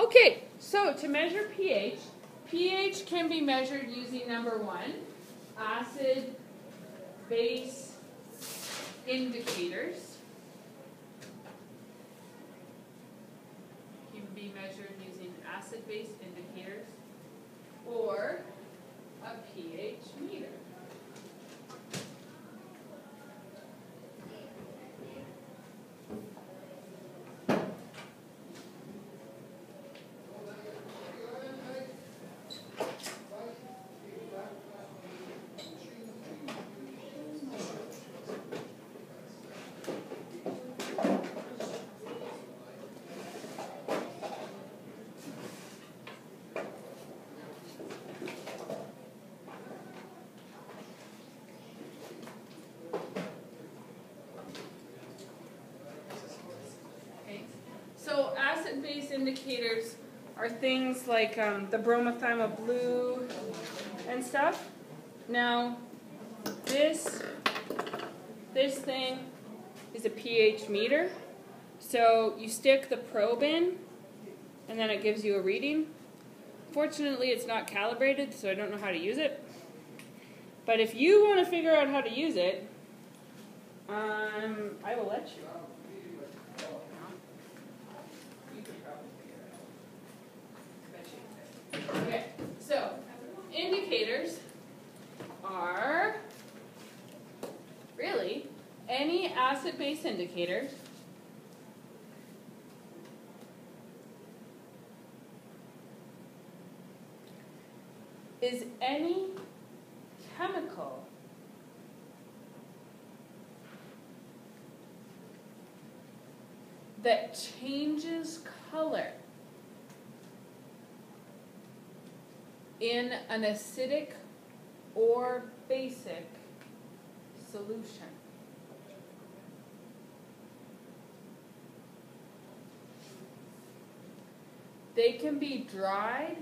Okay, so to measure pH, pH can be measured using number 1, acid-base indicators. Can be measured using acid-base indicators or a pH meter. So acid-base indicators are things like the bromothymol blue and stuff. Now, this thing is a pH meter. So you stick the probe in, and then it gives you a reading. Fortunately, it's not calibrated, so I don't know how to use it. But if you want to figure out how to use it, I will let you. Okay, so indicators are really any acid-base indicator is any chemical that changes color in an acidic or basic solution. They can be dried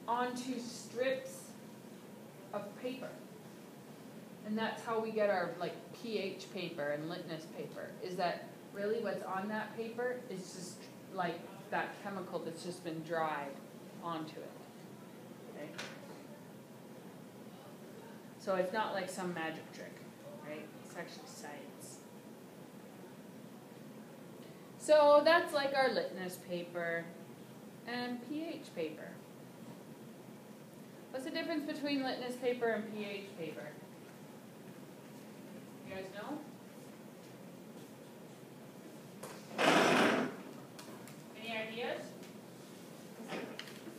onto strips of paper. And that's how we get our pH paper and litmus paper, is that really what's on that paper is just like that chemical that's just been dried onto it. Okay? So it's not like some magic trick, right? It's actually science. So that's like our litmus paper and pH paper. What's the difference between litmus paper and pH paper? You guys know? Any ideas?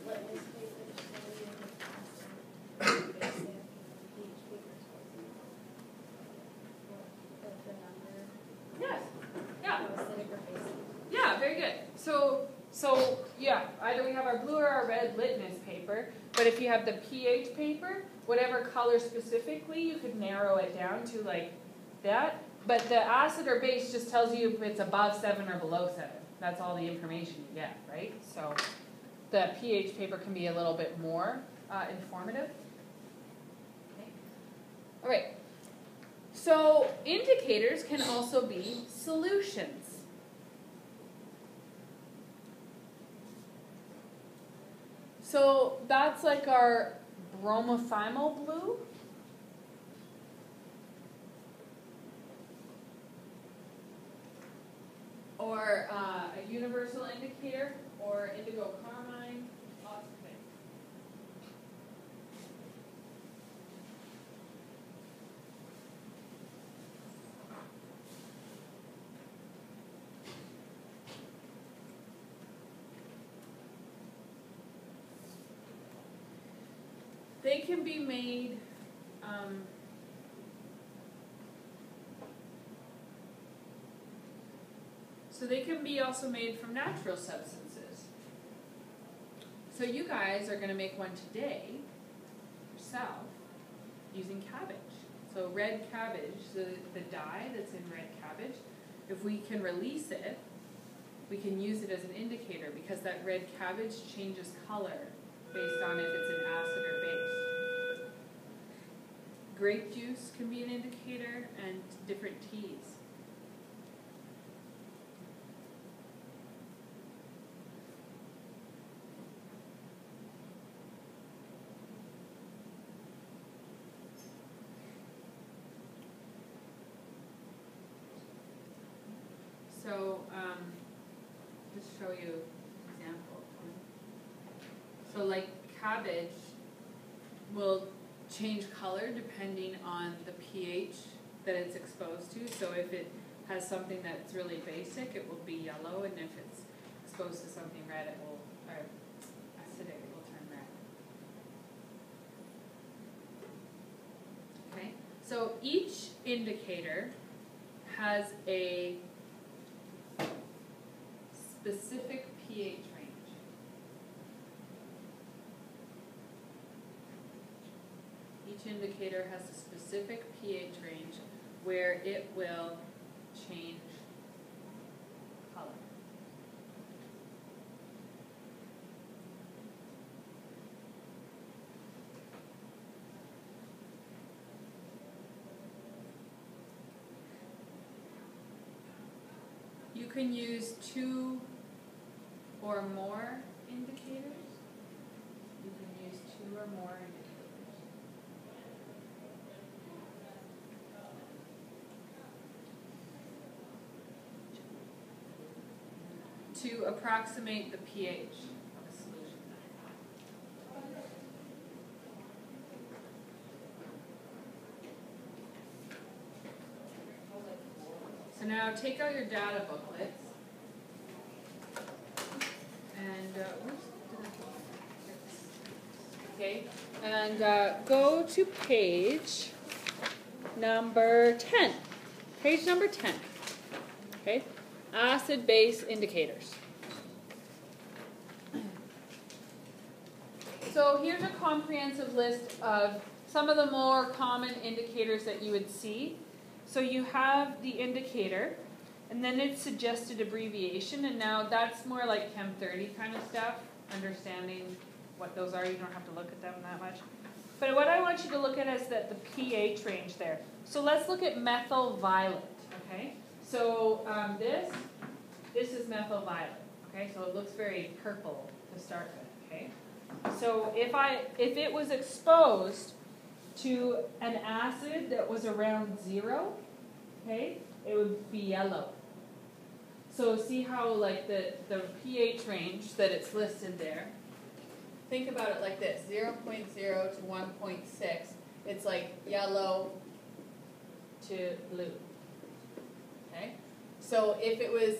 Litmus paper is Yes. Yeah. Yeah, very good. So yeah, either we have our blue or our red litmus paper, but if you have the pH paper, whatever color specifically, you could narrow it down to like that. But the acid or base just tells you if it's above 7 or below 7. That's all the information you get, right? So the pH paper can be a little bit more informative. Okay. All right. So indicators can also be solutions. So that's like our bromothymol blue. Or a universal indicator, or indigo carmine, lots of things. They can be made so they can be also made from natural substances. So you guys are going to make one today yourself using cabbage. So red cabbage, the dye that's in red cabbage, if we can release it, we can use it as an indicator because that red cabbage changes color based on if it's an acid or base. Grape juice can be an indicator, and different teas. So, just show you an example. So like cabbage will change color depending on the pH that it's exposed to. So if it has something that's really basic, it will be yellow, and if it's exposed to something red, it will, or acidic, it will turn red. Okay, so each indicator has a specific pH range. Each indicator has a specific pH range where it will change color. You can use 2 or more indicators. You can use 2 or more indicators. To approximate the pH of a solution. So now take out your data booklets and okay, and go to page number 10. Page number 10. Okay. Acid-base indicators. So here's a comprehensive list of some of the more common indicators that you would see. So you have the indicator, and then it's suggested abbreviation, and now that's more like Chem 30 kind of stuff, understanding what those are. You don't have to look at them that much. But what I want you to look at is the pH range there. So let's look at methyl violet, okay? So this is methyl violet, okay? So it looks very purple to start with, okay? So if it was exposed to an acid that was around 0, okay, it would be yellow. So see how like the pH range that it's listed there. Think about it like this: 0.0 to 1.6. It's like yellow to blue. Okay? So if it was,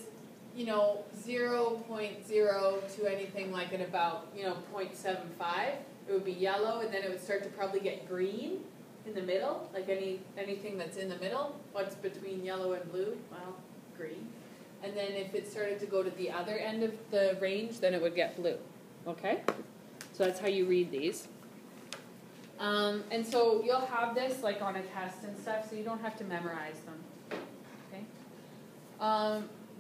0.0 to anything like at about, 0.75, it would be yellow, and then it would start to probably get green in the middle, like anything that's in the middle. What's between yellow and blue? Well, green. And then if it started to go to the other end of the range, then it would get blue. Okay? So that's how you read these. And so you'll have this like on a test and stuff, so you don't have to memorize them. Okay?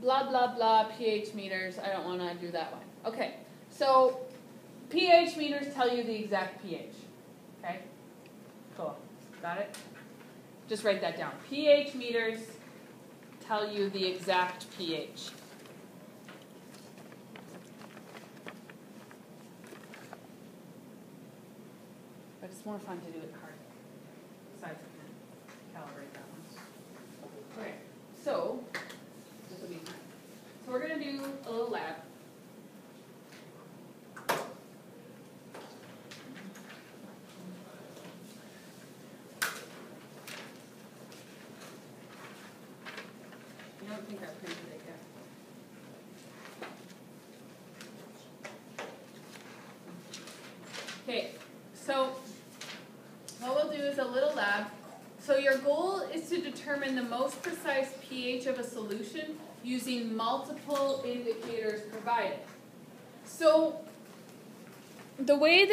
Blah, blah, blah, pH meters. I don't want to do that one. Okay, so pH meters tell you the exact pH. Okay? Cool. Got it? Just write that down. pH meters tell you the exact pH. But it's more fun to do it hard. Besides, I can calibrate that one. Okay, so this will be fun. So we're going to do a little lab. I don't think I printed it yet. Okay, so what we'll do is a little lab. So your goal is to determine the most precise pH of a solution using multiple indicators provided. So the way that